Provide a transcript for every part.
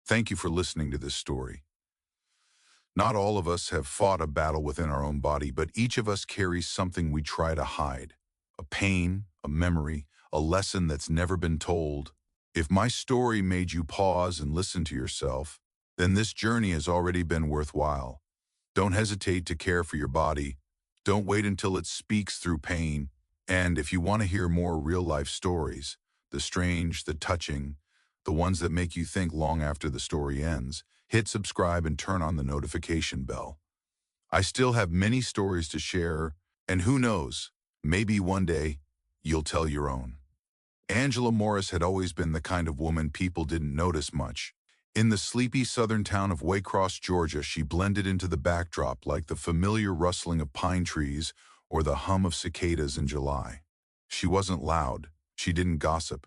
Thank you for listening to this story. Not all of us have fought a battle within our own body, but each of us carries something we try to hide. A pain, a memory, a lesson that's never been told. If my story made you pause and listen to yourself, then this journey has already been worthwhile. Don't hesitate to care for your body. Don't wait until it speaks through pain. And if you want to hear more real-life stories, the strange, the touching, the ones that make you think long after the story ends, hit subscribe and turn on the notification bell. I still have many stories to share, and who knows, maybe one day you'll tell your own. Angela Morris had always been the kind of woman people didn't notice much. In the sleepy southern town of Waycross, Georgia, she blended into the backdrop like the familiar rustling of pine trees or the hum of cicadas in July. She wasn't loud. She didn't gossip.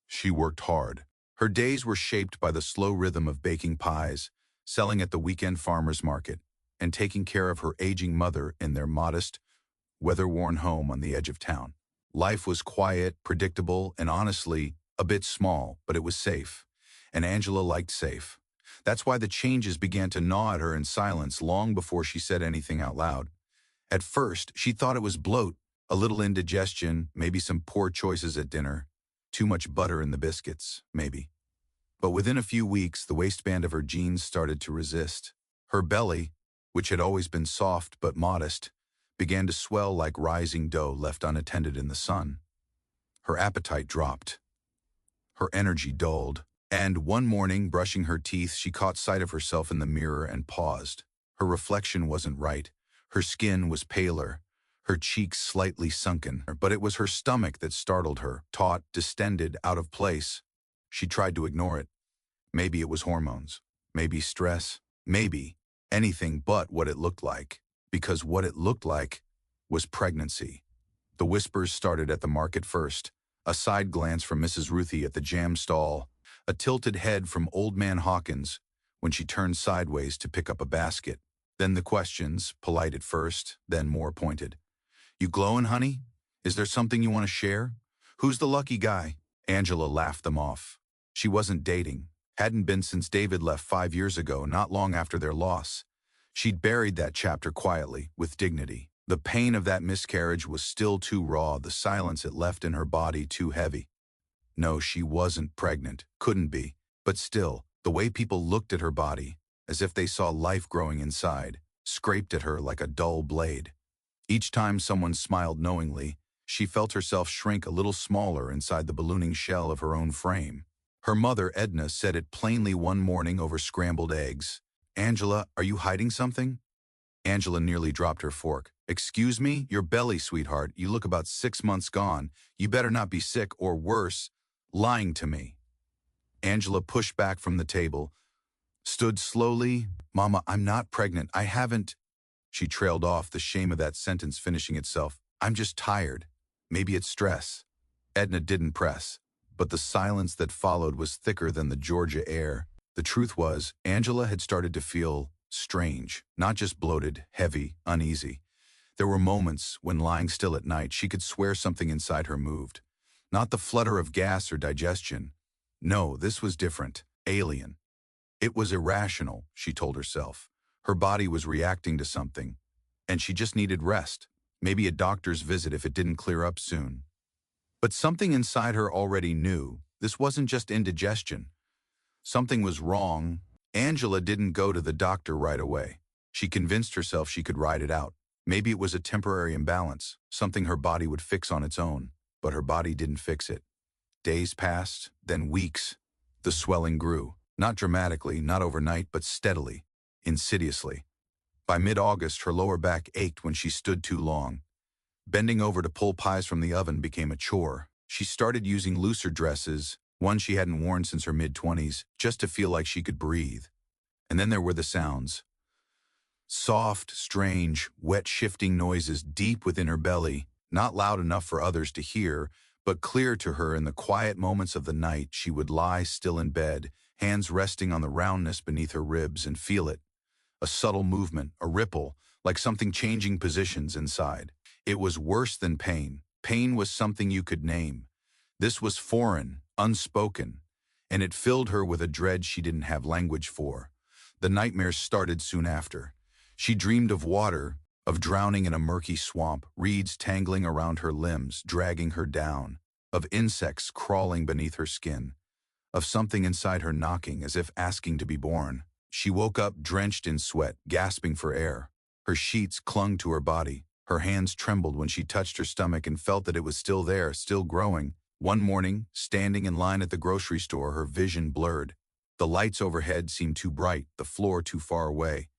She worked hard. Her days were shaped by the slow rhythm of baking pies, selling at the weekend farmer's market, and taking care of her aging mother in their modest, weather-worn home on the edge of town. Life was quiet, predictable, and honestly, a bit small, but it was safe. And Angela liked safe. That's why the changes began to gnaw at her in silence long before she said anything out loud. At first, she thought it was bloat, a little indigestion, maybe some poor choices at dinner, too much butter in the biscuits, maybe. But within a few weeks, the waistband of her jeans started to resist. Her belly, which had always been soft but modest, began to swell like rising dough left unattended in the sun. Her appetite dropped. Her energy dulled. And one morning, brushing her teeth, she caught sight of herself in the mirror and paused. Her reflection wasn't right. Her skin was paler, her cheeks slightly sunken, but it was her stomach that startled her, taut, distended, out of place. She tried to ignore it. Maybe it was hormones, maybe stress, maybe anything but what it looked like, because what it looked like was pregnancy. The whispers started at the market first, a side glance from Mrs. Ruthie at the jam stall, a tilted head from Old Man Hawkins when she turned sideways to pick up a basket. Then the questions, polite at first, then more pointed. "You glowin', honey? Is there something you want to share? Who's the lucky guy?" Angela laughed them off. She wasn't dating, hadn't been since David left 5 years ago, not long after their loss. She'd buried that chapter quietly, with dignity. The pain of that miscarriage was still too raw, the silence it left in her body too heavy. No, she wasn't pregnant, couldn't be. But still, the way people looked at her body, as if they saw life growing inside, scraped at her like a dull blade. Each time someone smiled knowingly, she felt herself shrink a little smaller inside the ballooning shell of her own frame. Her mother, Edna, said it plainly one morning over scrambled eggs. "Angela, are you hiding something?" Angela nearly dropped her fork. "Excuse me? Your belly, sweetheart. You look about 6 months gone. You better not be sick or worse, lying to me." Angela pushed back from the table, stood slowly. "Mama, I'm not pregnant. I haven't." She trailed off, the shame of that sentence finishing itself. "I'm just tired. Maybe it's stress." Edna didn't press, but the silence that followed was thicker than the Georgia air. The truth was, Angela had started to feel strange, not just bloated, heavy, uneasy. There were moments when, lying still at night, she could swear something inside her moved. Not the flutter of gas or digestion. No, this was different, alien. It was irrational, she told herself. Her body was reacting to something, and she just needed rest, maybe a doctor's visit if it didn't clear up soon. But something inside her already knew this wasn't just indigestion. Something was wrong. Angela didn't go to the doctor right away. She convinced herself she could ride it out. Maybe it was a temporary imbalance, something her body would fix on its own, but her body didn't fix it. Days passed, then weeks. The swelling grew, not dramatically, not overnight, but steadily, insidiously. By mid-August, her lower back ached when she stood too long. Bending over to pull pies from the oven became a chore. She started using looser dresses, one she hadn't worn since her mid-20s, just to feel like she could breathe. And then there were the sounds. Soft, strange, wet shifting noises deep within her belly, not loud enough for others to hear, but clear to her in the quiet moments of the night. She would lie still in bed, hands resting on the roundness beneath her ribs, and feel it. A subtle movement, a ripple, like something changing positions inside. It was worse than pain. Pain was something you could name. This was foreign, unspoken. and it filled her with a dread she didn't have language for. The nightmares started soon after. She dreamed of water, of drowning in a murky swamp, reeds tangling around her limbs, dragging her down, of insects crawling beneath her skin, of something inside her knocking as if asking to be born. She woke up drenched in sweat, gasping for air. Her sheets clung to her body. Her hands trembled when she touched her stomach and felt that it was still there, still growing. One morning, standing in line at the grocery store, her vision blurred. The lights overhead seemed too bright, the floor too far away.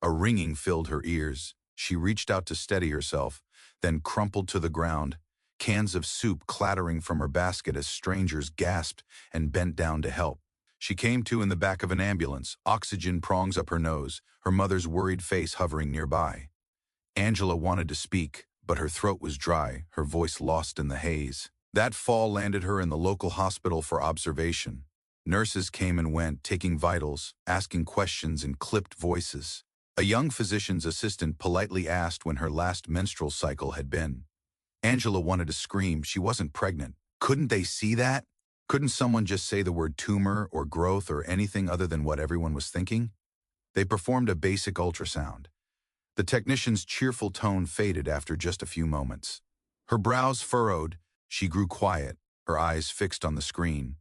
A ringing filled her ears. She reached out to steady herself, then crumpled to the ground, cans of soup clattering from her basket as strangers gasped and bent down to help. She came to in the back of an ambulance, oxygen prongs up her nose, her mother's worried face hovering nearby. Angela wanted to speak, but her throat was dry, her voice lost in the haze. That fall landed her in the local hospital for observation. Nurses came and went, taking vitals, asking questions in clipped voices. A young physician's assistant politely asked when her last menstrual cycle had been. Angela wanted to scream. She wasn't pregnant. Couldn't they see that? Couldn't someone just say the word tumor or growth or anything other than what everyone was thinking? They performed a basic ultrasound. The technician's cheerful tone faded after just a few moments. Her brows furrowed. She grew quiet, her eyes fixed on the screen.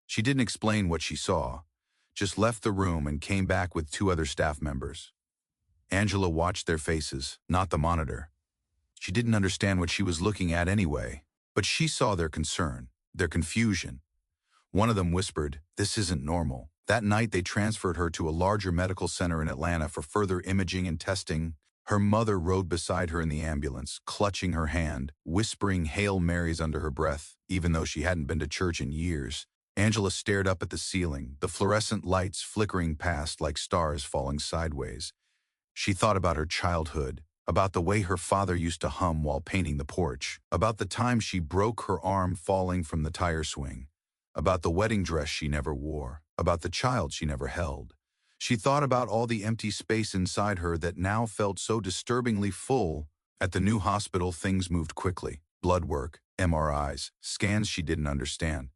She didn't explain what she saw, just left the room and came back with two other staff members. Angela watched their faces, not the monitor. She didn't understand what she was looking at anyway, but she saw their concern, their confusion. One of them whispered, "This isn't normal." That night they transferred her to a larger medical center in Atlanta for further imaging and testing. Her mother rode beside her in the ambulance, clutching her hand, whispering Hail Marys under her breath, even though she hadn't been to church in years. Angela stared up at the ceiling, the fluorescent lights flickering past like stars falling sideways. She thought about her childhood, about the way her father used to hum while painting the porch, about the time she broke her arm falling from the tire swing, about the wedding dress she never wore, about the child she never held. She thought about all the empty space inside her that now felt so disturbingly full. At the new hospital, things moved quickly. Blood work, MRIs, scans she didn't understand.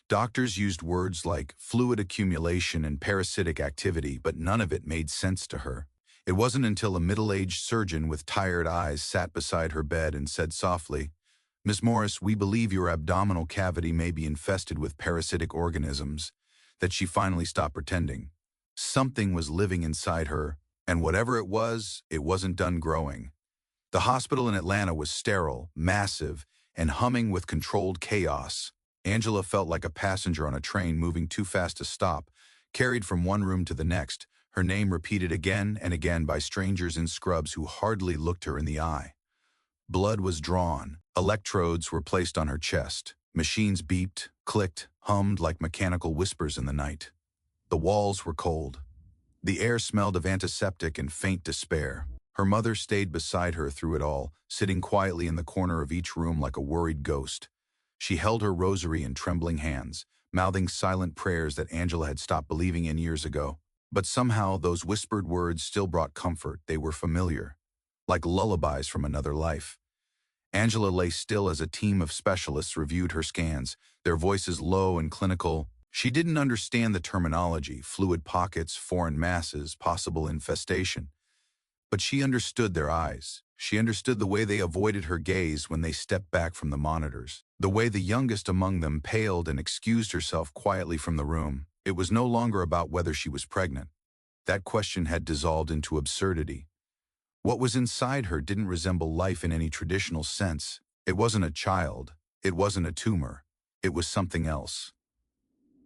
Doctors used words like fluid accumulation and parasitic activity, but none of it made sense to her. It wasn't until a middle-aged surgeon with tired eyes sat beside her bed and said softly, "Miss Morris, we believe your abdominal cavity may be infested with parasitic organisms," that she finally stopped pretending. Something was living inside her, and whatever it wasn't done growing. The hospital in Atlanta was sterile, massive, and humming with controlled chaos. Angela felt like a passenger on a train moving too fast to stop, carried from one room to the next, her name repeated again and again by strangers in scrubs who hardly looked her in the eye. Blood was drawn. Electrodes were placed on her chest. Machines beeped, clicked, hummed like mechanical whispers in the night. The walls were cold. The air smelled of antiseptic and faint despair. Her mother stayed beside her through it all, sitting quietly in the corner of each room like a worried ghost. She held her rosary in trembling hands, mouthing silent prayers that Angela had stopped believing in years ago. But somehow those whispered words still brought comfort. They were familiar, like lullabies from another life. Angela lay still as a team of specialists reviewed her scans, their voices low and clinical. She didn't understand the terminology, fluid pockets, foreign masses, possible infestation. But she understood their eyes. She understood the way they avoided her gaze when they stepped back from the monitors, the way the youngest among them paled and excused herself quietly from the room. It was no longer about whether she was pregnant. That question had dissolved into absurdity. What was inside her didn't resemble life in any traditional sense. It wasn't a child. It wasn't a tumor. It was something else.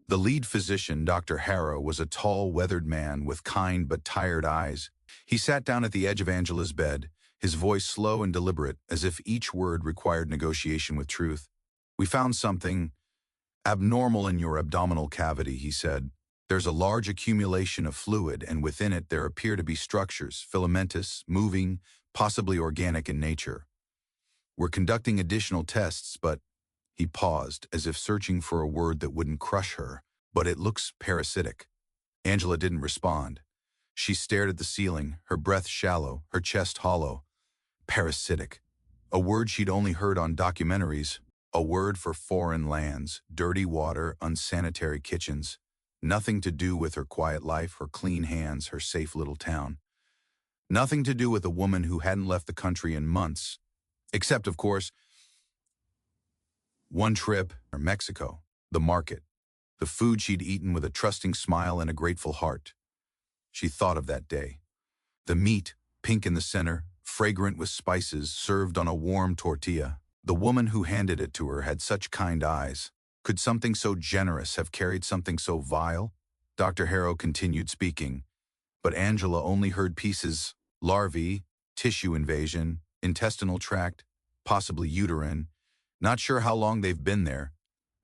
The lead physician, Dr. Harrow, was a tall, weathered man with kind but tired eyes. He sat down at the edge of Angela's bed, his voice slow and deliberate, as if each word required negotiation with truth. "We found something abnormal in your abdominal cavity," he said. "There's a large accumulation of fluid, and within it there appear to be structures, filamentous, moving, possibly organic in nature. We're conducting additional tests, but—" He paused, as if searching for a word that wouldn't crush her. "But it looks parasitic." Angela didn't respond. She stared at the ceiling, her breath shallow, her chest hollow. Parasitic. A word she'd only heard on documentaries. A word for foreign lands, dirty water, unsanitary kitchens. Nothing to do with her quiet life, her clean hands, her safe little town. Nothing to do with a woman who hadn't left the country in months. Except, of course, one trip, or Mexico, the market, the food she'd eaten with a trusting smile and a grateful heart. She thought of that day. The meat, pink in the center, fragrant with spices, served on a warm tortilla. The woman who handed it to her had such kind eyes. Could something so generous have carried something so vile? Dr. Harrow continued speaking, but Angela only heard pieces: larvae, tissue invasion, intestinal tract, possibly uterine. Not sure how long they've been there.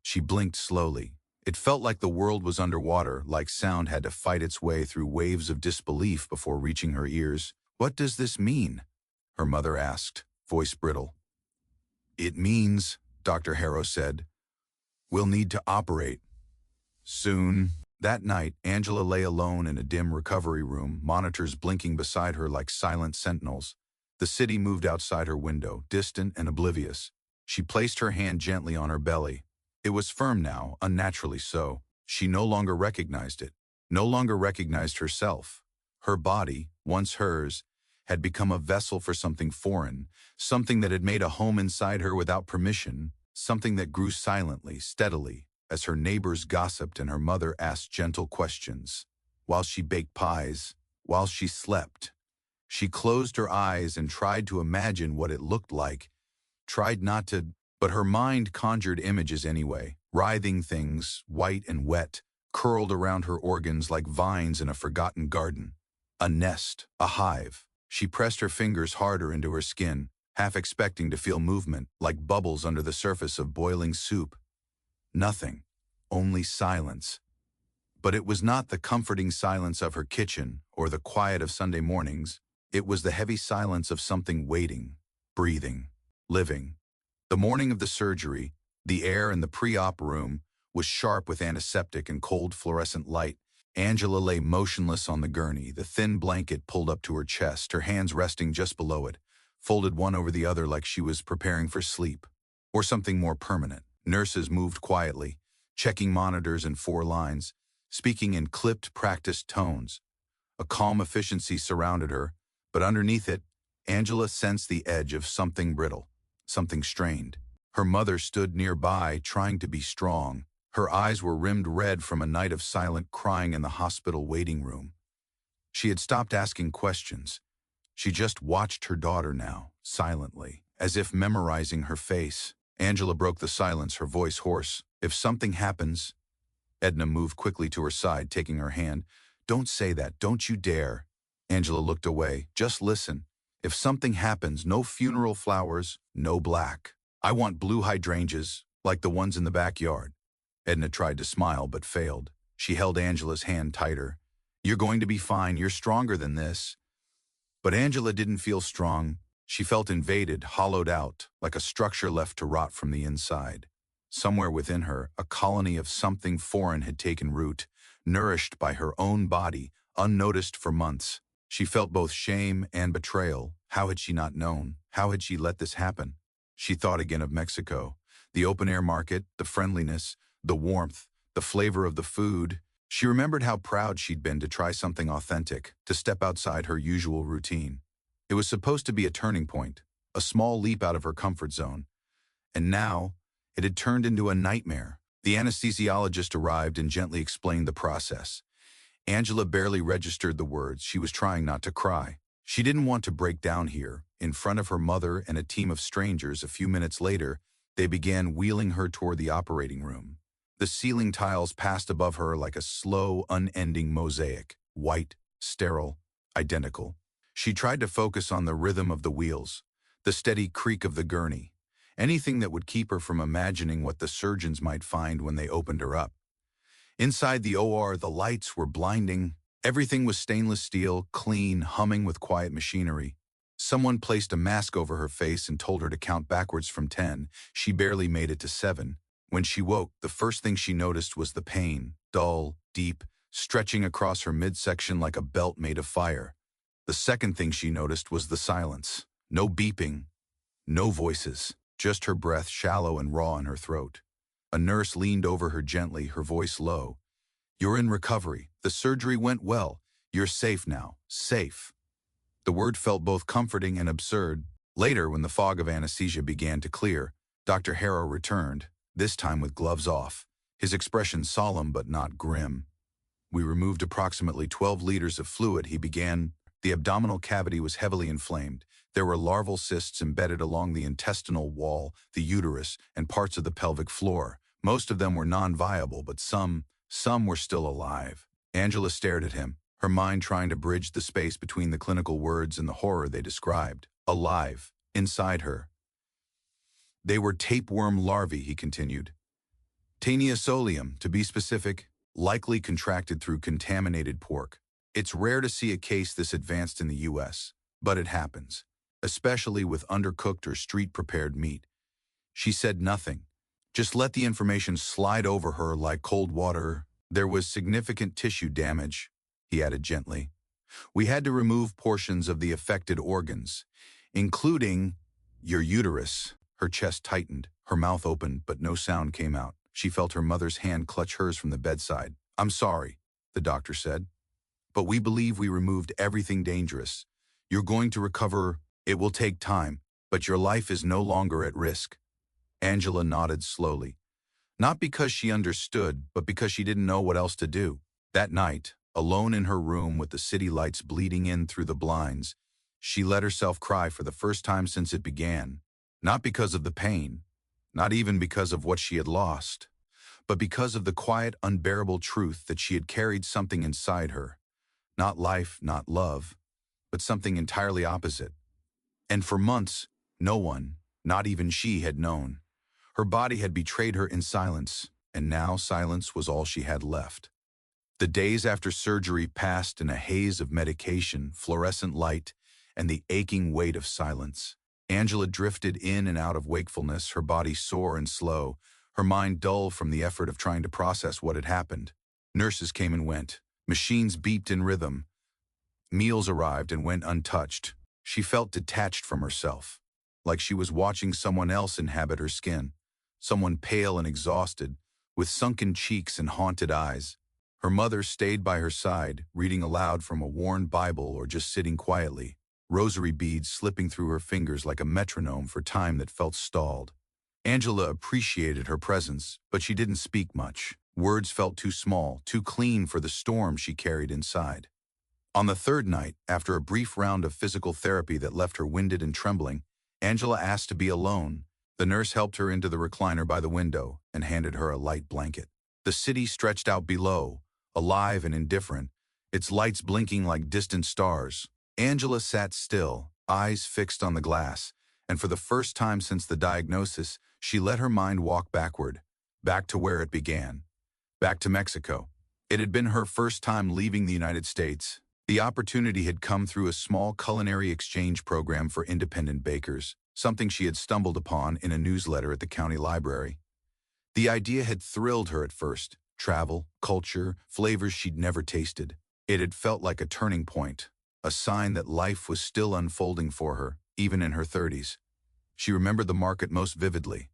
She blinked slowly. It felt like the world was underwater, like sound had to fight its way through waves of disbelief before reaching her ears. "What does this mean?" her mother asked, voice brittle. "It means," Dr. Harrow said, "we'll need to operate. Soon." That night, Angela lay alone in a dim recovery room, monitors blinking beside her like silent sentinels. The city moved outside her window, distant and oblivious. She placed her hand gently on her belly. It was firm now, unnaturally so. She no longer recognized it, no longer recognized herself. Her body, once hers, had become a vessel for something foreign, something that had made a home inside her without permission, something that grew silently, steadily, as her neighbors gossiped and her mother asked gentle questions. While she baked pies, while she slept, she closed her eyes and tried to imagine what it looked like, tried not to, but her mind conjured images anyway, writhing things, white and wet, curled around her organs like vines in a forgotten garden. A nest, a hive. She pressed her fingers harder into her skin, half expecting to feel movement, like bubbles under the surface of boiling soup. Nothing, only silence. But it was not the comforting silence of her kitchen or the quiet of Sunday mornings. It was the heavy silence of something waiting, breathing, living. The morning of the surgery, the air in the pre-op room was sharp with antiseptic and cold fluorescent light. Angela lay motionless on the gurney, the thin blanket pulled up to her chest, her hands resting just below it, folded one over the other like she was preparing for sleep, or something more permanent. Nurses moved quietly, checking monitors in 4 lines, speaking in clipped, practiced tones. A calm efficiency surrounded her, but underneath it, Angela sensed the edge of something brittle, something strained. Her mother stood nearby, trying to be strong. Her eyes were rimmed red from a night of silent crying in the hospital waiting room. She had stopped asking questions. She just watched her daughter now, silently, as if memorizing her face. Angela broke the silence, her voice hoarse. "If something happens..." Edna moved quickly to her side, taking her hand. "Don't say that, don't you dare." Angela looked away. "Just listen. If something happens, no funeral flowers, no black. I want blue hydrangeas, like the ones in the backyard." Edna tried to smile, but failed. She held Angela's hand tighter. "You're going to be fine, you're stronger than this." But Angela didn't feel strong. She felt invaded, hollowed out, like a structure left to rot from the inside. Somewhere within her, a colony of something foreign had taken root, nourished by her own body, unnoticed for months. She felt both shame and betrayal. How had she not known? How had she let this happen? She thought again of Mexico, the open-air market, the friendliness, the warmth, the flavor of the food. She remembered how proud she'd been to try something authentic, to step outside her usual routine. It was supposed to be a turning point, a small leap out of her comfort zone. And now, it had turned into a nightmare. The anesthesiologist arrived and gently explained the process. Angela barely registered the words. She was trying not to cry. She didn't want to break down here. In front of her mother and a team of strangers, a few minutes later, they began wheeling her toward the operating room. The ceiling tiles passed above her like a slow, unending mosaic, white, sterile, identical. She tried to focus on the rhythm of the wheels, the steady creak of the gurney, anything that would keep her from imagining what the surgeons might find when they opened her up. Inside the OR, the lights were blinding. Everything was stainless steel, clean, humming with quiet machinery. Someone placed a mask over her face and told her to count backwards from 10. She barely made it to 7. When she woke, the first thing she noticed was the pain, dull, deep, stretching across her midsection like a belt made of fire. The second thing she noticed was the silence. No beeping, no voices, just her breath shallow and raw in her throat. A nurse leaned over her gently, her voice low. "You're in recovery. The surgery went well. You're safe now. Safe." The word felt both comforting and absurd. Later, when the fog of anesthesia began to clear, Dr. Harrow returned, this time with gloves off, his expression solemn but not grim. "We removed approximately 12 liters of fluid," he began. "The abdominal cavity was heavily inflamed. There were larval cysts embedded along the intestinal wall, the uterus, and parts of the pelvic floor. Most of them were non-viable, but some were still alive." Angela stared at him, her mind trying to bridge the space between the clinical words and the horror they described. Alive, inside her. "They were tapeworm larvae," he continued. "Taenia solium, to be specific, likely contracted through contaminated pork. It's rare to see a case this advanced in the U.S., but it happens, especially with undercooked or street-prepared meat." She said nothing, just let the information slide over her like cold water. "There was significant tissue damage," he added gently. "We had to remove portions of the affected organs, including your uterus." Her chest tightened, her mouth opened, but no sound came out. She felt her mother's hand clutch hers from the bedside. "I'm sorry," the doctor said, "but we believe we removed everything dangerous. You're going to recover. It will take time, but your life is no longer at risk." Angela nodded slowly, not because she understood, but because she didn't know what else to do. That night, alone in her room with the city lights bleeding in through the blinds, she let herself cry for the first time since it began. Not because of the pain, not even because of what she had lost, but because of the quiet, unbearable truth that she had carried something inside her. Not life, not love, but something entirely opposite. And for months, no one, not even she, had known. Her body had betrayed her in silence, and now silence was all she had left. The days after surgery passed in a haze of medication, fluorescent light, and the aching weight of silence. Angela drifted in and out of wakefulness, her body sore and slow, her mind dull from the effort of trying to process what had happened. Nurses came and went. Machines beeped in rhythm. Meals arrived and went untouched. She felt detached from herself, like she was watching someone else inhabit her skin, someone pale and exhausted, with sunken cheeks and haunted eyes. Her mother stayed by her side, reading aloud from a worn Bible or just sitting quietly, rosary beads slipping through her fingers like a metronome for time that felt stalled. Angela appreciated her presence, but she didn't speak much. Words felt too small, too clean for the storm she carried inside. On the third night, after a brief round of physical therapy that left her winded and trembling, Angela asked to be alone. The nurse helped her into the recliner by the window and handed her a light blanket. The city stretched out below, alive and indifferent, its lights blinking like distant stars. Angela sat still, eyes fixed on the glass, and for the first time since the diagnosis, she let her mind walk backward, back to where it began, back to Mexico. It had been her first time leaving the United States. The opportunity had come through a small culinary exchange program for independent bakers, something she had stumbled upon in a newsletter at the county library. The idea had thrilled her at first. Travel, culture, flavors she'd never tasted. It had felt like a turning point, a sign that life was still unfolding for her, even in her 30s. She remembered the market most vividly.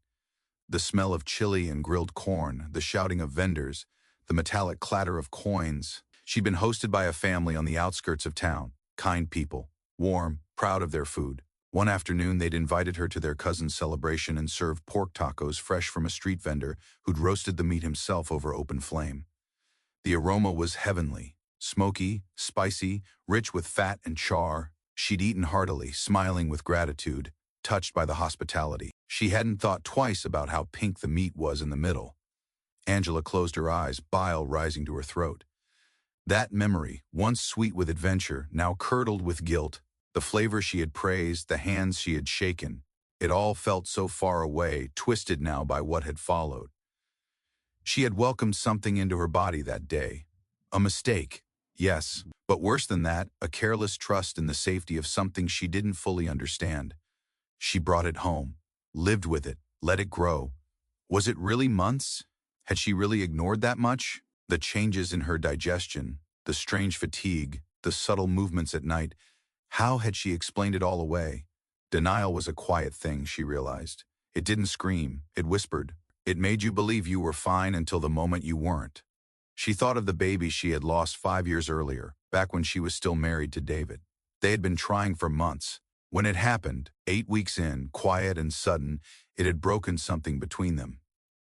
The smell of chili and grilled corn, the shouting of vendors, the metallic clatter of coins. She'd been hosted by a family on the outskirts of town, kind people, warm, proud of their food. One afternoon, they'd invited her to their cousin's celebration and served pork tacos fresh from a street vendor who'd roasted the meat himself over open flame. The aroma was heavenly, smoky, spicy, rich with fat and char. She'd eaten heartily, smiling with gratitude, touched by the hospitality. She hadn't thought twice about how pink the meat was in the middle. Angela closed her eyes, bile rising to her throat. That memory, once sweet with adventure, now curdled with guilt. The flavor she had praised, the hands she had shaken. It all felt so far away, twisted now by what had followed. She had welcomed something into her body that day. A mistake, yes, but worse than that, a careless trust in the safety of something she didn't fully understand. She brought it home, lived with it, let it grow. Was it really months? Had she really ignored that much? The changes in her digestion, the strange fatigue, the subtle movements at night. How had she explained it all away? Denial was a quiet thing, she realized. It didn't scream, it whispered. It made you believe you were fine until the moment you weren't. She thought of the baby she had lost 5 years earlier, back when she was still married to David. They had been trying for months. When it happened, 8 weeks in, quiet and sudden, it had broken something between them.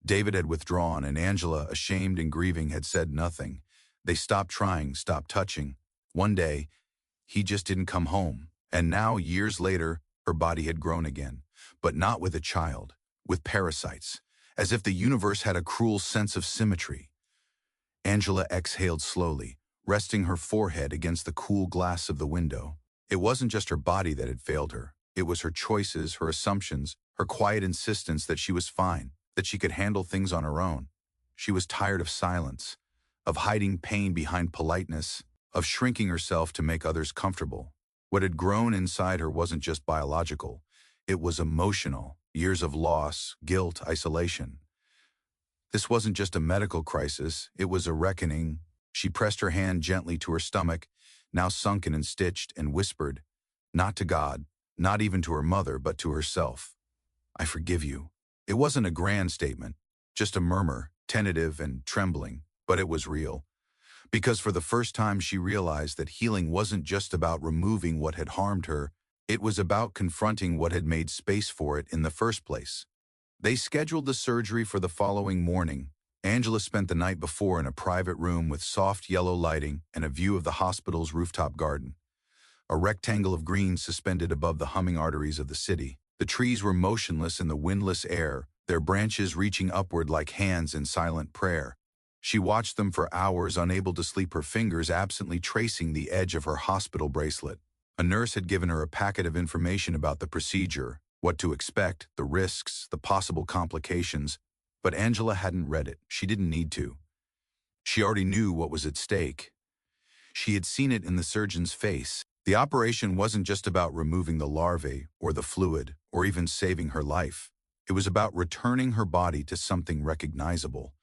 David had withdrawn, and Angela, ashamed and grieving, had said nothing. They stopped trying, stopped touching. One day, he just didn't come home. And now, years later, her body had grown again. But not with a child, with parasites, as if the universe had a cruel sense of symmetry. Angela exhaled slowly, resting her forehead against the cool glass of the window. It wasn't just her body that had failed her. It was her choices, her assumptions, her quiet insistence that she was fine, that she could handle things on her own. She was tired of silence, of hiding pain behind politeness, of shrinking herself to make others comfortable. What had grown inside her wasn't just biological. It was emotional, years of loss, guilt, isolation. This wasn't just a medical crisis, it was a reckoning. She pressed her hand gently to her stomach, now sunken and stitched, and whispered, not to God, not even to her mother, but to herself. I forgive you. It wasn't a grand statement, just a murmur, tentative and trembling, but it was real. Because for the first time she realized that healing wasn't just about removing what had harmed her, it was about confronting what had made space for it in the first place. They scheduled the surgery for the following morning. Angela spent the night before in a private room with soft yellow lighting and a view of the hospital's rooftop garden. A rectangle of green suspended above the humming arteries of the city. The trees were motionless in the windless air, their branches reaching upward like hands in silent prayer. She watched them for hours, unable to sleep, her fingers absently tracing the edge of her hospital bracelet. A nurse had given her a packet of information about the procedure, what to expect, the risks, the possible complications, but Angela hadn't read it. She didn't need to. She already knew what was at stake. She had seen it in the surgeon's face. The operation wasn't just about removing the larvae or the fluid or even saving her life. It was about returning her body to something recognizable,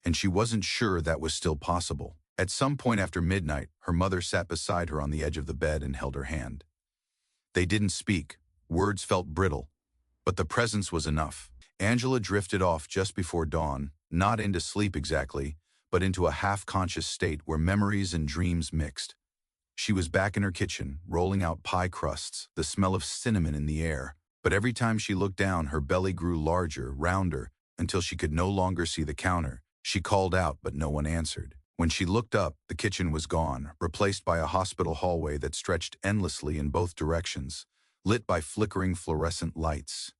and she wasn't sure that was still possible. At some point after midnight, her mother sat beside her on the edge of the bed and held her hand. They didn't speak. Words felt brittle, but the presence was enough. Angela drifted off just before dawn, not into sleep exactly, but into a half-conscious state where memories and dreams mixed. She was back in her kitchen, rolling out pie crusts, the smell of cinnamon in the air. But every time she looked down, her belly grew larger, rounder, until she could no longer see the counter. She called out, but no one answered. When she looked up, the kitchen was gone, replaced by a hospital hallway that stretched endlessly in both directions, lit by flickering fluorescent lights.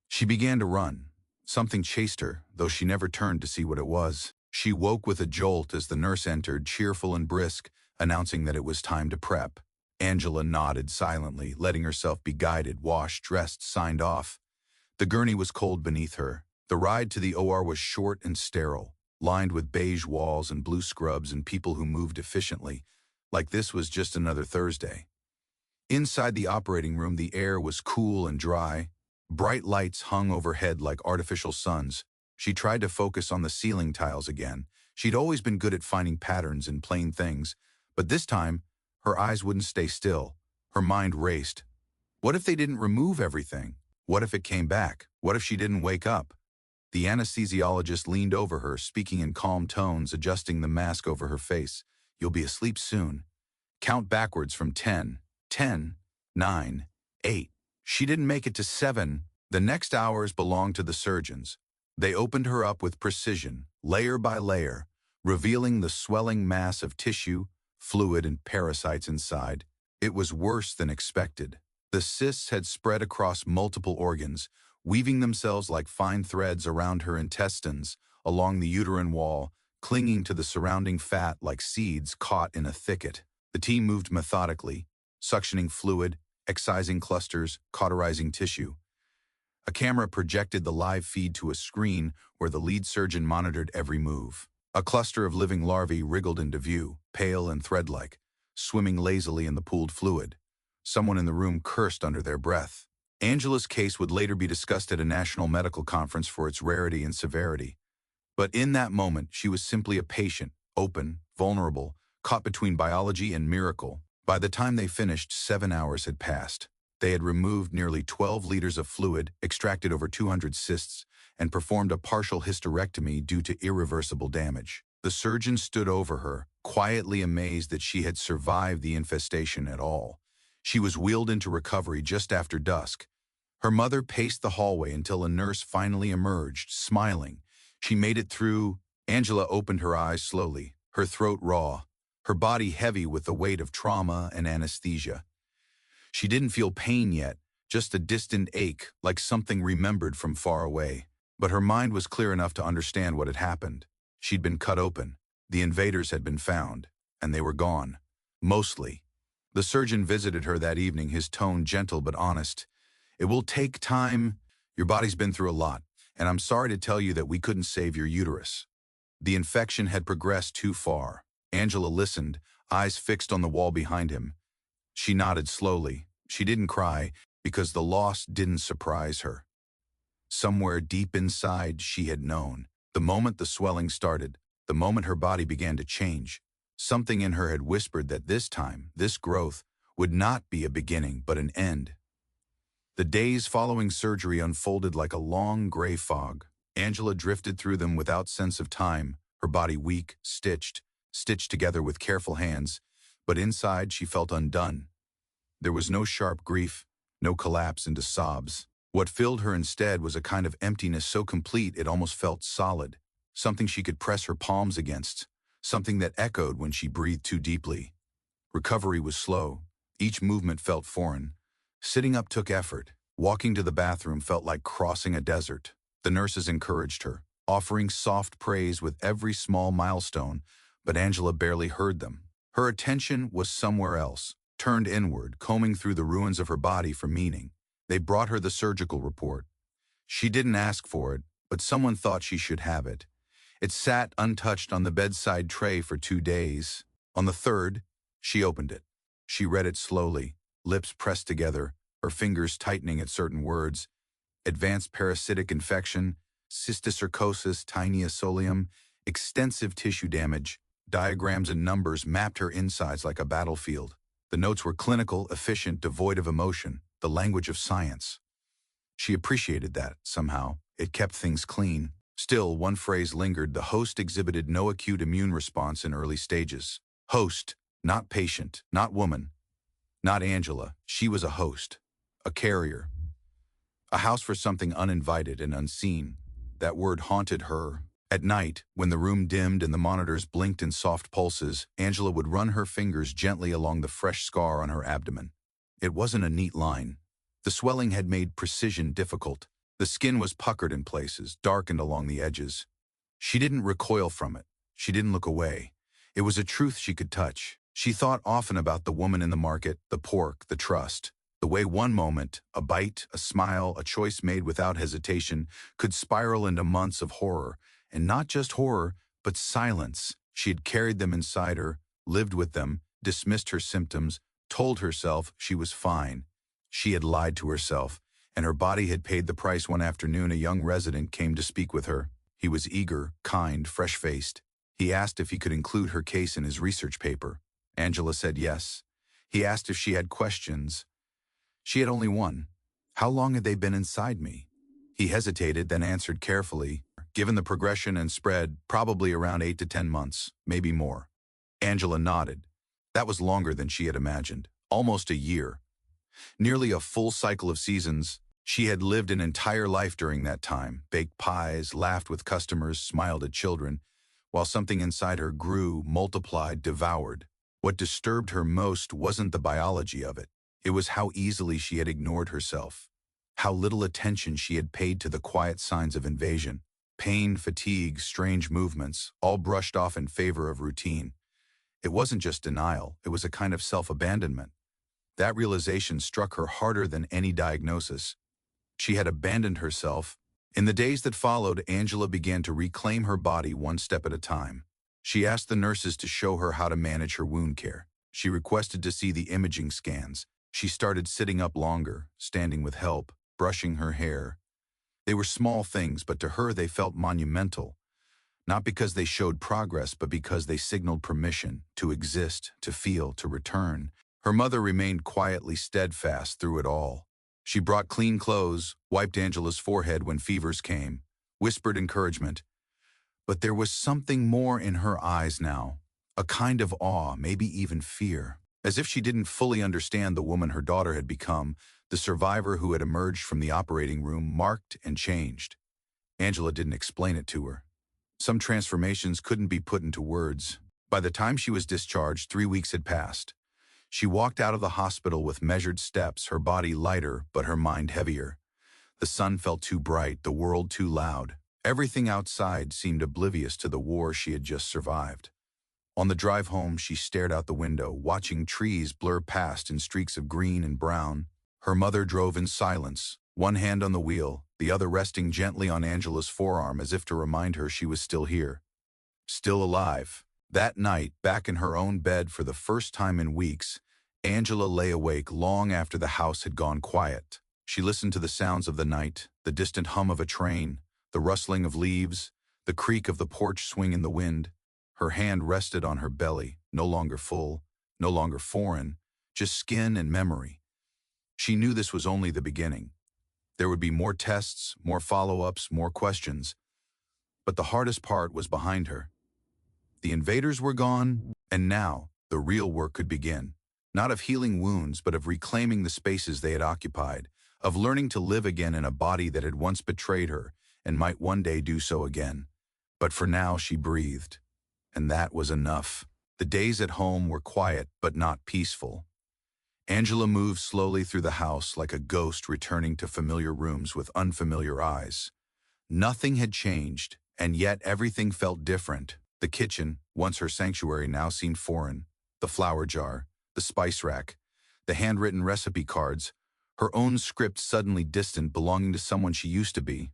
She began to run. Something chased her, though she never turned to see what it was. She woke with a jolt as the nurse entered, cheerful and brisk, announcing that it was time to prep. Angela nodded silently, letting herself be guided, washed, dressed, signed off. The gurney was cold beneath her. The ride to the OR was short and sterile, lined with beige walls and blue scrubs and people who moved efficiently, like this was just another Thursday. Inside the operating room, the air was cool and dry. Bright lights hung overhead like artificial suns. She tried to focus on the ceiling tiles again. She'd always been good at finding patterns in plain things, but this time, her eyes wouldn't stay still. Her mind raced. What if they didn't remove everything? What if it came back? What if she didn't wake up? The anesthesiologist leaned over her, speaking in calm tones, adjusting the mask over her face. You'll be asleep soon. Count backwards from 10. 10, 9, 8. She didn't make it to 7. The next hours belonged to the surgeons. They opened her up with precision, layer by layer, revealing the swelling mass of tissue, fluid, and parasites inside. It was worse than expected. The cysts had spread across multiple organs, weaving themselves like fine threads around her intestines, along the uterine wall, clinging to the surrounding fat like seeds caught in a thicket. The team moved methodically, suctioning fluid, excising clusters, cauterizing tissue. A camera projected the live feed to a screen where the lead surgeon monitored every move. A cluster of living larvae wriggled into view, pale and thread-like, swimming lazily in the pooled fluid. Someone in the room cursed under their breath. Angela's case would later be discussed at a national medical conference for its rarity and severity. But in that moment, she was simply a patient, open, vulnerable, caught between biology and miracle. By the time they finished, 7 hours had passed. They had removed nearly 12 liters of fluid, extracted over 200 cysts, and performed a partial hysterectomy due to irreversible damage. The surgeon stood over her, quietly amazed that she had survived the infestation at all. She was wheeled into recovery just after dusk. Her mother paced the hallway until a nurse finally emerged, smiling. She made it through. Angela opened her eyes slowly, her throat raw, her body heavy with the weight of trauma and anesthesia. She didn't feel pain yet, just a distant ache, like something remembered from far away. But her mind was clear enough to understand what had happened. She'd been cut open. The invaders had been found, and they were gone. Mostly. The surgeon visited her that evening, his tone gentle but honest. "It will take time. Your body's been through a lot, and I'm sorry to tell you that we couldn't save your uterus." The infection had progressed too far. Angela listened, eyes fixed on the wall behind him. She nodded slowly. She didn't cry, because the loss didn't surprise her. Somewhere deep inside, she had known. The moment the swelling started, the moment her body began to change, something in her had whispered that this time, this growth, would not be a beginning but an end. The days following surgery unfolded like a long gray fog. Angela drifted through them without sense of time, her body weak, stitched together with careful hands, but inside she felt undone. There was no sharp grief, no collapse into sobs. What filled her instead was a kind of emptiness so complete it almost felt solid, something she could press her palms against, something that echoed when she breathed too deeply. Recovery was slow. Each movement felt foreign. Sitting up took effort. Walking to the bathroom felt like crossing a desert. The nurses encouraged her, offering soft praise with every small milestone, but Angela barely heard them. Her attention was somewhere else, turned inward, combing through the ruins of her body for meaning. They brought her the surgical report. She didn't ask for it, but someone thought she should have it. It sat untouched on the bedside tray for 2 days. On the third, she opened it. She read it slowly, lips pressed together, her fingers tightening at certain words. Advanced parasitic infection, cysticercosis tinea extensive tissue damage. Diagrams and numbers mapped her insides like a battlefield. The notes were clinical, efficient, devoid of emotion, the language of science. She appreciated that, somehow. It kept things clean. Still, one phrase lingered: the host exhibited no acute immune response in early stages. Host, not patient, not woman, not Angela. She was a host, a carrier, a house for something uninvited and unseen. That word haunted her. At night, when the room dimmed and the monitors blinked in soft pulses, Angela would run her fingers gently along the fresh scar on her abdomen. It wasn't a neat line. The swelling had made precision difficult. The skin was puckered in places, darkened along the edges. She didn't recoil from it. She didn't look away. It was a truth she could touch. She thought often about the woman in the market, the pork, the trust. The way one moment, a bite, a smile, a choice made without hesitation, could spiral into months of horror. And not just horror, but silence. She had carried them inside her, lived with them, dismissed her symptoms, told herself she was fine. She had lied to herself, and her body had paid the price. One afternoon, a young resident came to speak with her. He was eager, kind, fresh-faced. He asked if he could include her case in his research paper. Angela said yes. He asked if she had questions. She had only one. How long had they been inside me? He hesitated, then answered carefully. Given the progression and spread, probably around 8 to 10 months, maybe more. Angela nodded. That was longer than she had imagined. Almost a year. Nearly a full cycle of seasons. She had lived an entire life during that time, baked pies, laughed with customers, smiled at children, while something inside her grew, multiplied, devoured. What disturbed her most wasn't the biology of it. It was how easily she had ignored herself, how little attention she had paid to the quiet signs of invasion. Pain, fatigue, strange movements, all brushed off in favor of routine. It wasn't just denial, it was a kind of self-abandonment. That realization struck her harder than any diagnosis. She had abandoned herself. In the days that followed, Angela began to reclaim her body one step at a time. She asked the nurses to show her how to manage her wound care. She requested to see the imaging scans. She started sitting up longer, standing with help, brushing her hair. They were small things, but to her they felt monumental. Not because they showed progress, but because they signaled permission to exist, to feel, to return. Her mother remained quietly steadfast through it all. She brought clean clothes, wiped Angela's forehead when fevers came, whispered encouragement. But there was something more in her eyes now, a kind of awe, maybe even fear. As if she didn't fully understand the woman her daughter had become, the survivor who had emerged from the operating room marked and changed. Angela didn't explain it to her. Some transformations couldn't be put into words. By the time she was discharged, 3 weeks had passed. She walked out of the hospital with measured steps, her body lighter but her mind heavier. The sun felt too bright, the world too loud. Everything outside seemed oblivious to the war she had just survived. On the drive home, she stared out the window, watching trees blur past in streaks of green and brown. Her mother drove in silence, one hand on the wheel, the other resting gently on Angela's forearm as if to remind her she was still here, still alive. That night, back in her own bed for the first time in weeks, Angela lay awake long after the house had gone quiet. She listened to the sounds of the night, the distant hum of a train, the rustling of leaves, the creak of the porch swing in the wind. Her hand rested on her belly, no longer full, no longer foreign, just skin and memory. She knew this was only the beginning. There would be more tests, more follow-ups, more questions. But the hardest part was behind her. The invaders were gone, and now the real work could begin. Not of healing wounds, but of reclaiming the spaces they had occupied, of learning to live again in a body that had once betrayed her and might one day do so again. But for now she breathed, and that was enough. The days at home were quiet but not peaceful. Angela moved slowly through the house like a ghost returning to familiar rooms with unfamiliar eyes. Nothing had changed, and yet everything felt different. The kitchen, once her sanctuary, now seemed foreign. The flour jar, the spice rack, the handwritten recipe cards, her own script suddenly distant, belonging to someone she used to be.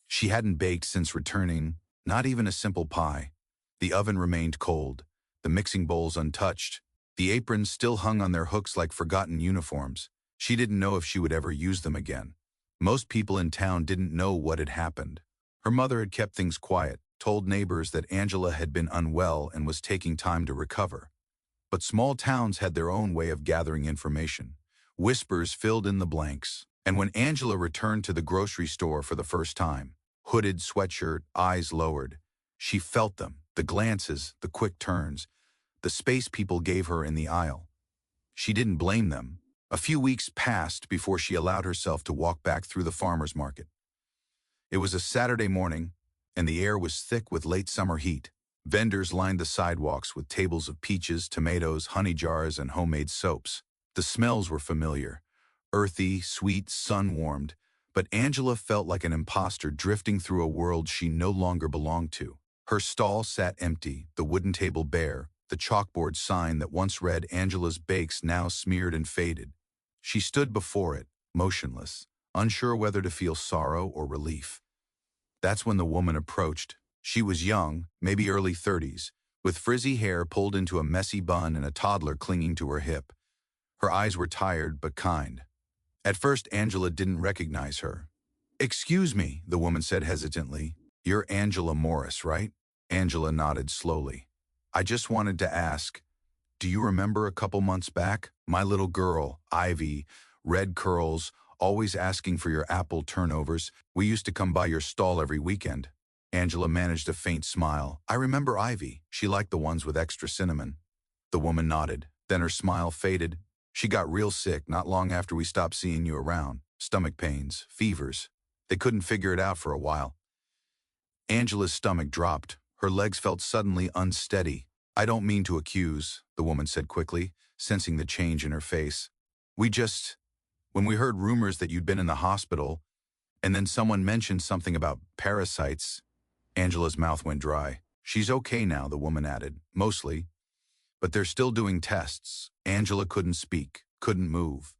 She hadn't baked since returning, not even a simple pie. The oven remained cold, the mixing bowls untouched. The aprons still hung on their hooks like forgotten uniforms. She didn't know if she would ever use them again. Most people in town didn't know what had happened. Her mother had kept things quiet, told neighbors that Angela had been unwell and was taking time to recover. But small towns had their own way of gathering information. Whispers filled in the blanks. And when Angela returned to the grocery store for the first time, hooded sweatshirt, eyes lowered, she felt them, the glances, the quick turns, the space people gave her in the aisle. She didn't blame them. A few weeks passed before she allowed herself to walk back through the farmer's market. It was a Saturday morning, and the air was thick with late summer heat. Vendors lined the sidewalks with tables of peaches, tomatoes, honey jars, and homemade soaps. The smells were familiar, earthy, sweet, sun-warmed, but Angela felt like an imposter drifting through a world she no longer belonged to. Her stall sat empty, the wooden table bare, the chalkboard sign that once read Angela's Bakes now smeared and faded. She stood before it, motionless, unsure whether to feel sorrow or relief. That's when the woman approached. She was young, maybe early 30s, with frizzy hair pulled into a messy bun and a toddler clinging to her hip. Her eyes were tired but kind. At first, Angela didn't recognize her. "Excuse me," the woman said hesitantly. "You're Angela Morris, right?" Angela nodded slowly. "I just wanted to ask, do you remember a couple months back? My little girl, Ivy, red curls, always asking for your apple turnovers. We used to come by your stall every weekend." Angela managed a faint smile. "I remember Ivy. She liked the ones with extra cinnamon." The woman nodded. Then her smile faded. "She got real sick not long after we stopped seeing you around. Stomach pains, fevers. They couldn't figure it out for a while." Angela's stomach dropped. Her legs felt suddenly unsteady. "I don't mean to accuse," the woman said quickly, sensing the change in her face. When we heard rumors that you'd been in the hospital, and then someone mentioned something about parasites." Angela's mouth went dry. "She's okay now," the woman added, "mostly. But they're still doing tests." Angela couldn't speak, couldn't move.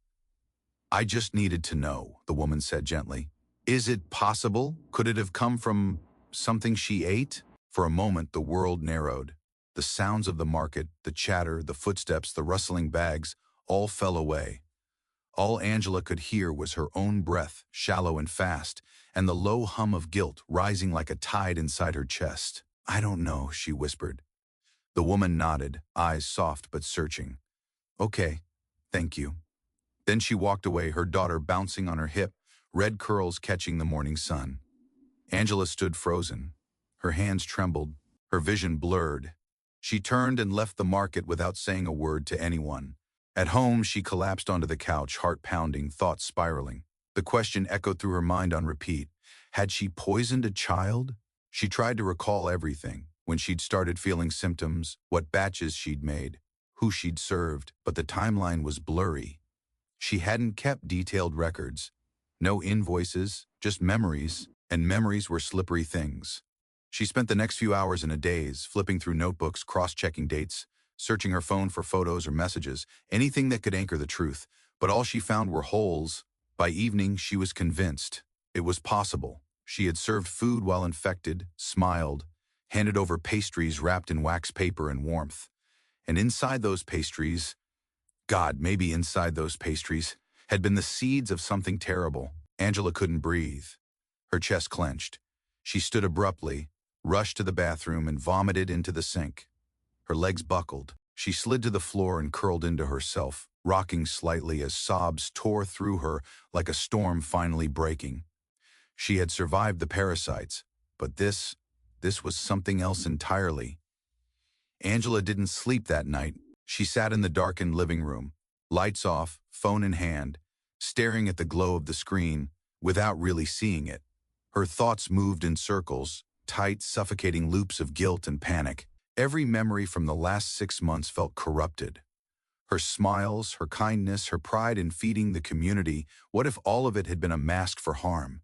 "I just needed to know," the woman said gently. "Is it possible? Could it have come from something she ate?" For a moment, the world narrowed. The sounds of the market, the chatter, the footsteps, the rustling bags, all fell away. All Angela could hear was her own breath, shallow and fast, and the low hum of guilt rising like a tide inside her chest. "I don't know," she whispered. The woman nodded, eyes soft but searching. Okay, thank you. Then she walked away, her daughter bouncing on her hip, red curls catching the morning sun. Angela stood frozen. Her hands trembled, her vision blurred. She turned and left the market without saying a word to anyone. At home, she collapsed onto the couch, heart pounding, thoughts spiraling. The question echoed through her mind on repeat. Had she poisoned a child? She tried to recall everything, when she'd started feeling symptoms, what batches she'd made, who she'd served, but the timeline was blurry. She hadn't kept detailed records. No invoices, just memories, and memories were slippery things. She spent the next few hours in a daze, flipping through notebooks, cross-checking dates, searching her phone for photos or messages, anything that could anchor the truth, but all she found were holes. By evening, she was convinced it was possible. She had served food while infected, smiled, handed over pastries wrapped in wax paper and warmth. And inside those pastries, God, maybe inside those pastries, had been the seeds of something terrible. Angela couldn't breathe. Her chest clenched. She stood abruptly, rushed to the bathroom, and vomited into the sink. Her legs buckled. She slid to the floor and curled into herself, rocking slightly as sobs tore through her like a storm finally breaking. She had survived the parasites, but this was something else entirely. Angela didn't sleep that night. She sat in the darkened living room, lights off, phone in hand, staring at the glow of the screen without really seeing it. Her thoughts moved in circles, tight, suffocating loops of guilt and panic. Every memory from the last 6 months felt corrupted. Her smiles, her kindness, her pride in feeding the community, what if all of it had been a mask for harm?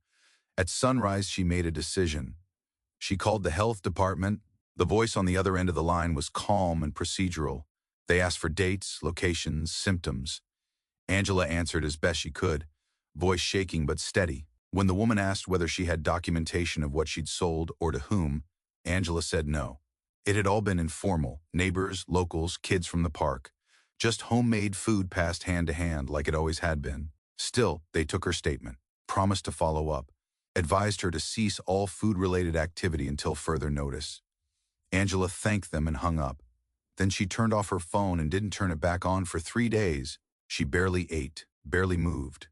At sunrise, she made a decision. She called the health department. The voice on the other end of the line was calm and procedural. They asked for dates, locations, symptoms. Angela answered as best she could, voice shaking but steady. When the woman asked whether she had documentation of what she'd sold or to whom, Angela said no. It had all been informal, neighbors, locals, kids from the park. Just homemade food passed hand to hand like it always had been. Still, they took her statement, promised to follow up, advised her to cease all food-related activity until further notice. Angela thanked them and hung up. Then she turned off her phone and didn't turn it back on for 3 days. She barely ate, barely moved.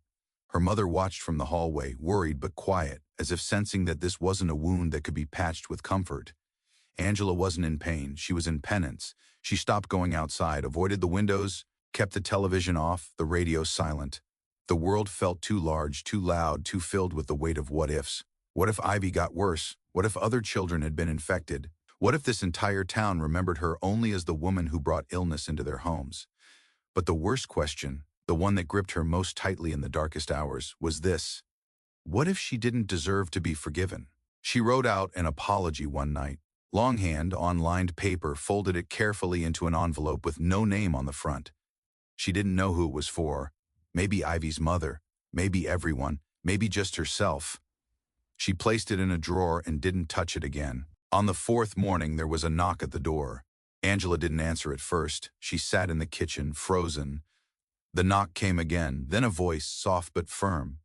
Her mother watched from the hallway, worried but quiet, as if sensing that this wasn't a wound that could be patched with comfort. Angela wasn't in pain, she was in penance. She stopped going outside, avoided the windows, kept the television off, the radio silent. The world felt too large, too loud, too filled with the weight of what-ifs. What if Ivy got worse? What if other children had been infected? What if this entire town remembered her only as the woman who brought illness into their homes? But the worst question, the one that gripped her most tightly in the darkest hours, was this. What if she didn't deserve to be forgiven? She wrote out an apology one night. Longhand, on lined paper, folded it carefully into an envelope with no name on the front. She didn't know who it was for. Maybe Ivy's mother, maybe everyone, maybe just herself. She placed it in a drawer and didn't touch it again. On the 4th morning, there was a knock at the door. Angela didn't answer at first. She sat in the kitchen, frozen. The knock came again, then a voice, soft but firm.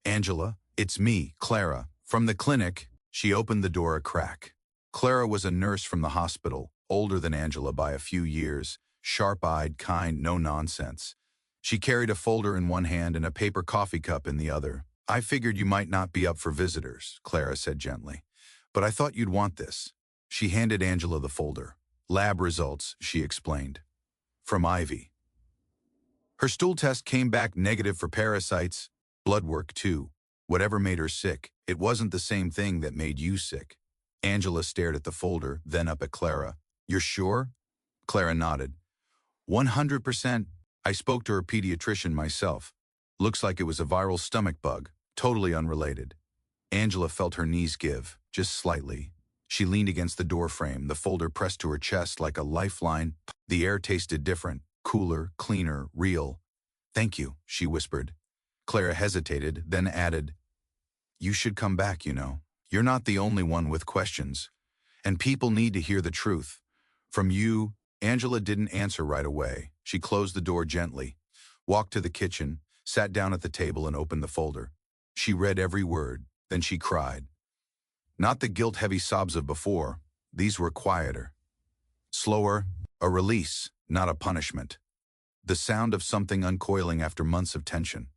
Angela, it's me, Clara, from the clinic. She opened the door a crack. Clara was a nurse from the hospital, older than Angela by a few years, sharp-eyed, kind, no nonsense. She carried a folder in one hand and a paper coffee cup in the other. I figured you might not be up for visitors, Clara said gently. But I thought you'd want this. She handed Angela the folder. Lab results, she explained. From Ivy. Her stool test came back negative for parasites. Blood work, too. Whatever made her sick, it wasn't the same thing that made you sick. Angela stared at the folder, then up at Clara. You're sure? Clara nodded. 100%. I spoke to her pediatrician myself. Looks like it was a viral stomach bug, totally unrelated. Angela felt her knees give, just slightly. She leaned against the door frame, the folder pressed to her chest like a lifeline. The air tasted different, cooler, cleaner, real. Thank you, she whispered. Clara hesitated, then added, You should come back, you know. You're not the only one with questions. And people need to hear the truth. From you, Angela didn't answer right away. She closed the door gently, walked to the kitchen, sat down at the table and opened the folder. She read every word, then she cried. Not the guilt-heavy sobs of before. These were quieter. Slower, a release, not a punishment. the sound of something uncoiling after months of tension.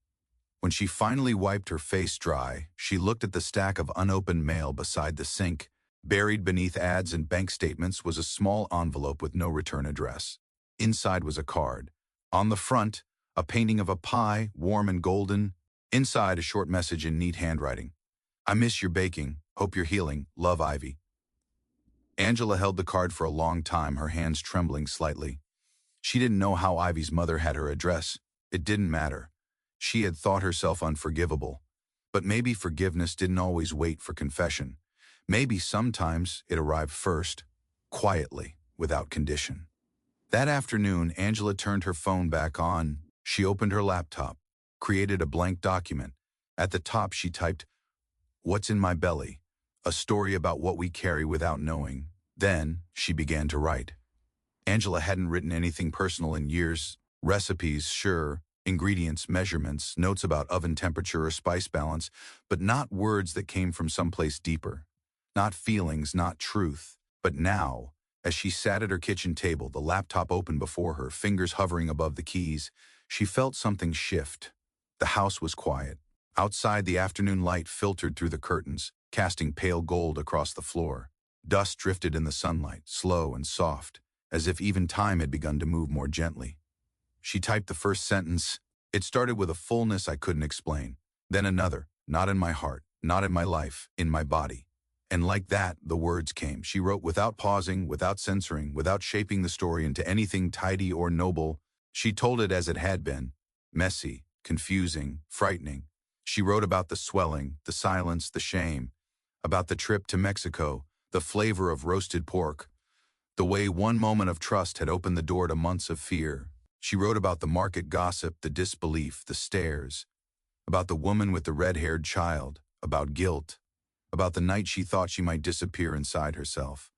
When she finally wiped her face dry, she looked at the stack of unopened mail beside the sink. Buried beneath ads and bank statements was a small envelope with no return address. Inside was a card. On the front, a painting of a pie, warm and golden. Inside, a short message in neat handwriting. "I miss your baking. Hope you're healing. Love, Ivy." Angela held the card for a long time, her hands trembling slightly. She didn't know how Ivy's mother had her address. It didn't matter. She had thought herself unforgivable. But maybe forgiveness didn't always wait for confession. Maybe sometimes it arrived first, quietly, without condition. That afternoon, Angela turned her phone back on. She opened her laptop, created a blank document. At the top, she typed, "What's in my belly? A story about what we carry without knowing." Then, she began to write. Angela hadn't written anything personal in years. Recipes, sure, ingredients, measurements, notes about oven temperature or spice balance, but not words that came from someplace deeper. Not feelings, not truth. But now, as she sat at her kitchen table, the laptop open before her, fingers hovering above the keys, she felt something shift. The house was quiet. Outside, the afternoon light filtered through the curtains, casting pale gold across the floor. Dust drifted in the sunlight, slow and soft, as if even time had begun to move more gently. She typed the first sentence. It started with a fullness I couldn't explain. Then another, "Not in my heart, not in my life, in my body." And like that, the words came. She wrote without pausing, without censoring, without shaping the story into anything tidy or noble. She told it as it had been. Messy, confusing, frightening. She wrote about the swelling, the silence, the shame. About the trip to Mexico, the flavor of roasted pork. The way one moment of trust had opened the door to months of fear. She wrote about the market gossip, the disbelief, the stares. About the woman with the red-haired child. About guilt. About the night she thought she might disappear inside herself.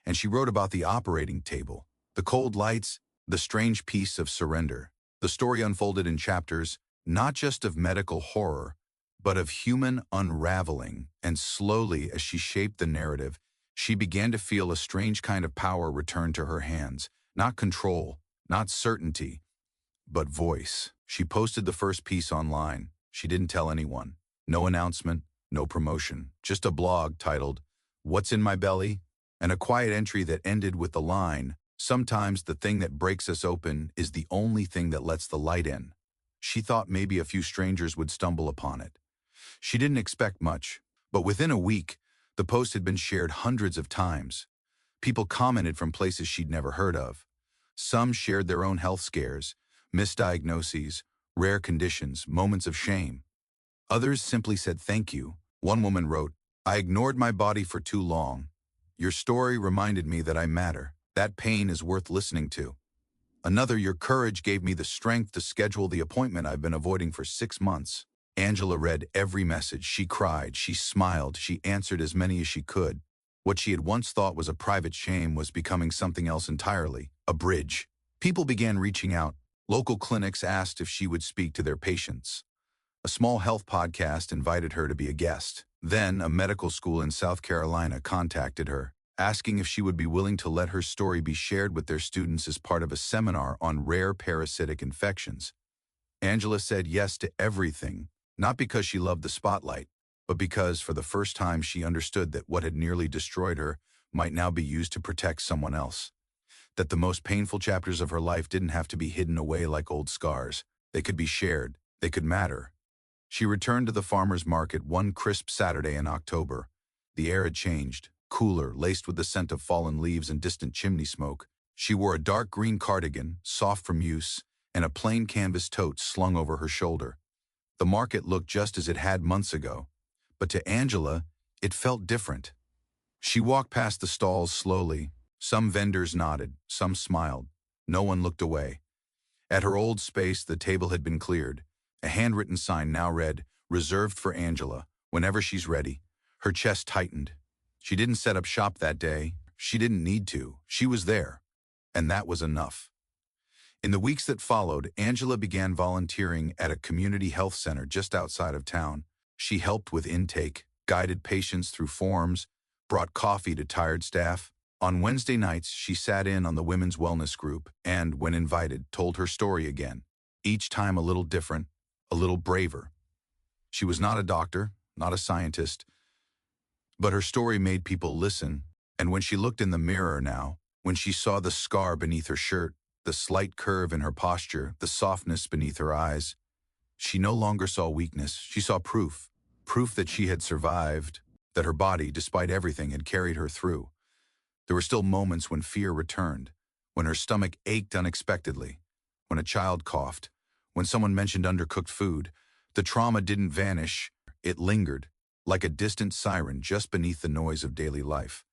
And she wrote about the operating table, the cold lights, the strange peace of surrender. The story unfolded in chapters, not just of medical horror, but of human unraveling, and slowly, as she shaped the narrative, she began to feel a strange kind of power return to her hands. Not control, not certainty, but voice. She posted the first piece online. She didn't tell anyone. No announcement. No promotion, just a blog titled, "What's in My Belly?" and a quiet entry that ended with the line, "Sometimes the thing that breaks us open is the only thing that lets the light in." She thought maybe a few strangers would stumble upon it. She didn't expect much, but within a week, the post had been shared hundreds of times. People commented from places she'd never heard of. Some shared their own health scares, misdiagnoses, rare conditions, moments of shame. Others simply said thank you. One woman wrote, "I ignored my body for too long. Your story reminded me that I matter. That pain is worth listening to." Another, "Your courage gave me the strength to schedule the appointment I've been avoiding for 6 months." Angela read every message. She cried, she smiled, she answered as many as she could. What she had once thought was a private shame was becoming something else entirely, a bridge. People began reaching out. Local clinics asked if she would speak to their patients. A small health podcast invited her to be a guest. Then, a medical school in South Carolina contacted her, asking if she would be willing to let her story be shared with their students as part of a seminar on rare parasitic infections. Angela said yes to everything, not because she loved the spotlight, but because, for the first time, she understood that what had nearly destroyed her might now be used to protect someone else. That the most painful chapters of her life didn't have to be hidden away like old scars. They could be shared. They could matter. She returned to the farmer's market one crisp Saturday in October. The air had changed, cooler, laced with the scent of fallen leaves and distant chimney smoke. She wore a dark green cardigan, soft from use, and a plain canvas tote slung over her shoulder. The market looked just as it had months ago, but to Angela, it felt different. She walked past the stalls slowly. Some vendors nodded, some smiled. No one looked away. At her old space, the table had been cleared. A handwritten sign now read, "Reserved for Angela, whenever she's ready." Her chest tightened. She didn't set up shop that day. She didn't need to. She was there. And that was enough. In the weeks that followed, Angela began volunteering at a community health center just outside of town. She helped with intake, guided patients through forms, brought coffee to tired staff. On Wednesday nights, she sat in on the women's wellness group and, when invited, told her story again. Each time a little different, a little braver. She was not a doctor, not a scientist, but her story made people listen, and when she looked in the mirror now, when she saw the scar beneath her shirt, the slight curve in her posture, the softness beneath her eyes, she no longer saw weakness, she saw proof. Proof that she had survived, that her body, despite everything, had carried her through. There were still moments when fear returned, when her stomach ached unexpectedly, when a child coughed, when someone mentioned undercooked food. The trauma didn't vanish, it lingered, like a distant siren just beneath the noise of daily life.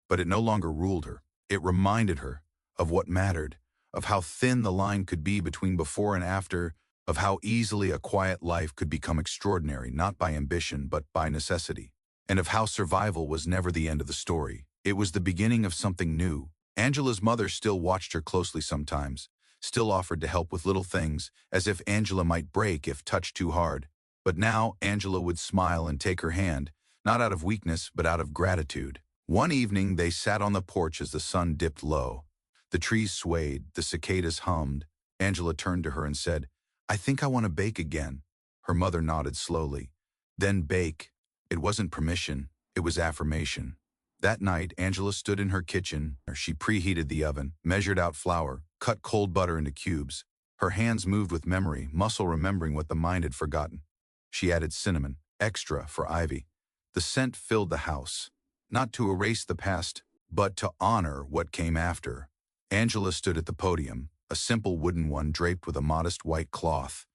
But it no longer ruled her. It reminded her of what mattered, of how thin the line could be between before and after, of how easily a quiet life could become extraordinary, not by ambition, but by necessity, and of how survival was never the end of the story. It was the beginning of something new. Angela's mother still watched her closely sometimes, still offered to help with little things, as if Angela might break if touched too hard. But now Angela would smile and take her hand, not out of weakness, but out of gratitude. One evening they sat on the porch as the sun dipped low. The trees swayed, the cicadas hummed. Angela turned to her and said, "I think I want to bake again." Her mother nodded slowly. Then bake. It wasn't permission, it was affirmation. That night, Angela stood in her kitchen. She preheated the oven, measured out flour, cut cold butter into cubes. Her hands moved with memory, muscle remembering what the mind had forgotten. She added cinnamon, extra for Ivy. The scent filled the house, not to erase the past, but to honor what came after. Angela stood at the podium, a simple wooden one draped with a modest white cloth,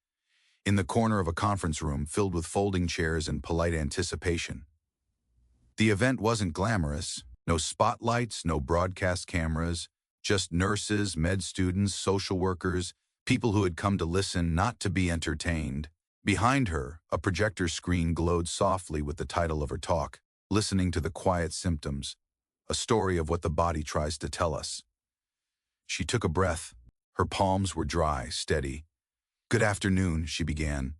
in the corner of a conference room filled with folding chairs and polite anticipation. The event wasn't glamorous, no spotlights, no broadcast cameras, just nurses, med students, social workers, people who had come to listen, not to be entertained. Behind her, a projector screen glowed softly with the title of her talk, Listening to the Quiet Symptoms, a story of what the body tries to tell us. She took a breath. Her palms were dry, steady. "Good afternoon," she began.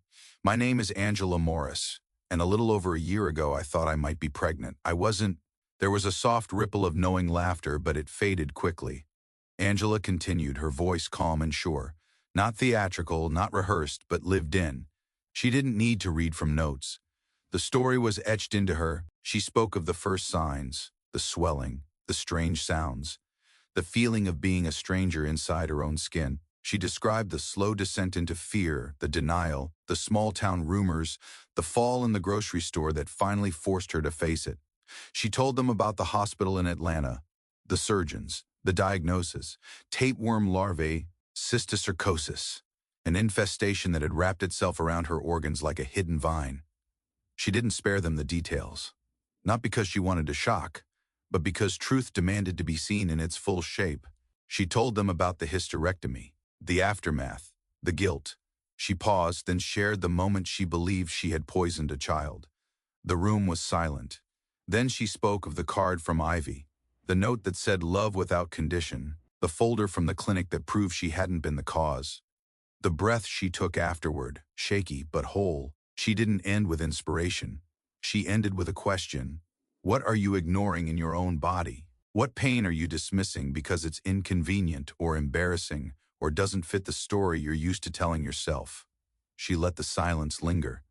"My name is Angela Morris, and a little over a year ago I thought I might be pregnant. I wasn't." There was a soft ripple of knowing laughter, but it faded quickly. Angela continued, her voice calm and sure. Not theatrical, not rehearsed, but lived in. She didn't need to read from notes. The story was etched into her. She spoke of the first signs, the swelling, the strange sounds, the feeling of being a stranger inside her own skin. She described the slow descent into fear, the denial, the small-town rumors, the fall in the grocery store that finally forced her to face it. She told them about the hospital in Atlanta, the surgeons, the diagnosis, tapeworm larvae, cysticercosis, an infestation that had wrapped itself around her organs like a hidden vine. She didn't spare them the details, not because she wanted to shock, but because truth demanded to be seen in its full shape. She told them about the hysterectomy, the aftermath, the guilt. She paused, then shared the moment she believed she had poisoned a child. The room was silent. Then she spoke of the card from Ivy, the note that said love without condition, the folder from the clinic that proved she hadn't been the cause. The breath she took afterward, shaky but whole. She didn't end with inspiration. She ended with a question. What are you ignoring in your own body? What pain are you dismissing because it's inconvenient or embarrassing or doesn't fit the story you're used to telling yourself? She let the silence linger.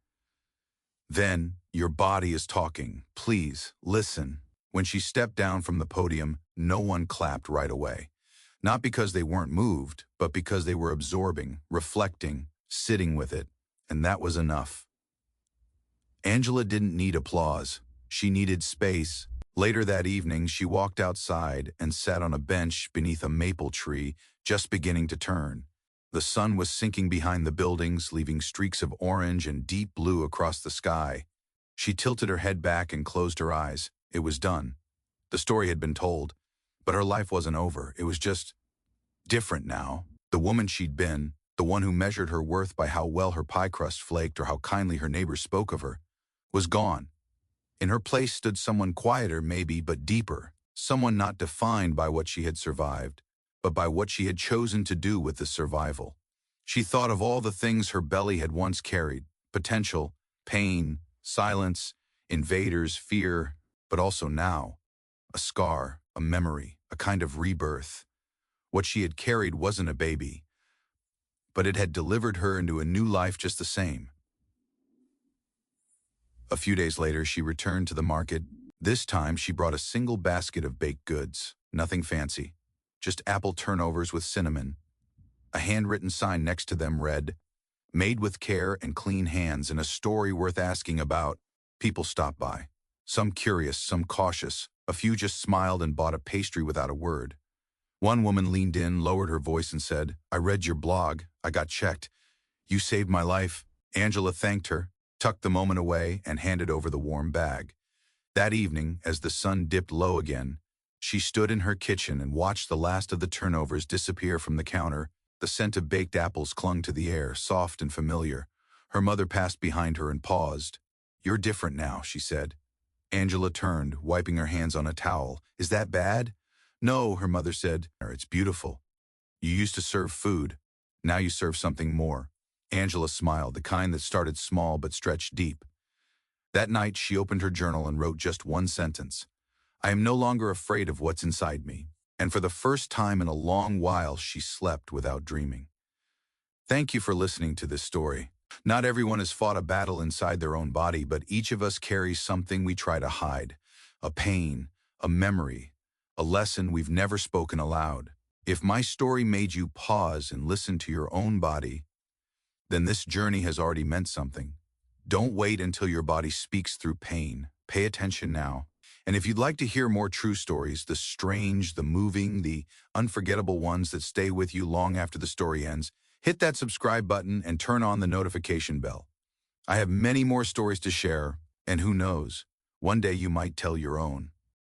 Then, your body is talking. Please, listen. When she stepped down from the podium, no one clapped right away. Not because they weren't moved, but because they were absorbing, reflecting, sitting with it, and that was enough. Angela didn't need applause. She needed space. Later that evening, she walked outside and sat on a bench beneath a maple tree, just beginning to turn. The sun was sinking behind the buildings, leaving streaks of orange and deep blue across the sky. She tilted her head back and closed her eyes. It was done. The story had been told, but her life wasn't over. It was just different now. The woman she'd been, the one who measured her worth by how well her pie crust flaked or how kindly her neighbors spoke of her, was gone. In her place stood someone quieter maybe, but deeper, someone not defined by what she had survived, but by what she had chosen to do with the survival. She thought of all the things her belly had once carried, potential, pain, silence, invaders, fear, but also now, a scar, a memory, a kind of rebirth. What she had carried wasn't a baby, but it had delivered her into a new life just the same. A few days later, she returned to the market. This time, she brought a single basket of baked goods, nothing fancy, just apple turnovers with cinnamon. A handwritten sign next to them read, "Made with care and clean hands, and a story worth asking about." People stopped by. Some curious, some cautious. A few just smiled and bought a pastry without a word. One woman leaned in, lowered her voice and said, "I read your blog. I got checked. You saved my life." Angela thanked her, tucked the moment away, and handed over the warm bag. That evening, as the sun dipped low again, she stood in her kitchen and watched the last of the turnovers disappear from the counter. The scent of baked apples clung to the air, soft and familiar. Her mother passed behind her and paused. "You're different now," she said. Angela turned, wiping her hands on a towel. "Is that bad?" "No," her mother said. "It's beautiful. You used to serve food. Now you serve something more." Angela smiled, the kind that started small but stretched deep. That night, she opened her journal and wrote just one sentence. "I am no longer afraid of what's inside me." And for the first time in a long while, she slept without dreaming. Thank you for listening to this story. Not everyone has fought a battle inside their own body, but each of us carries something we try to hide. A pain, a memory, a lesson we've never spoken aloud. If my story made you pause and listen to your own body, then this journey has already meant something. Don't wait until your body speaks through pain. Pay attention now. And if you'd like to hear more true stories, the strange, the moving, the unforgettable ones that stay with you long after the story ends, hit that subscribe button and turn on the notification bell. I have many more stories to share, and who knows, one day you might tell your own.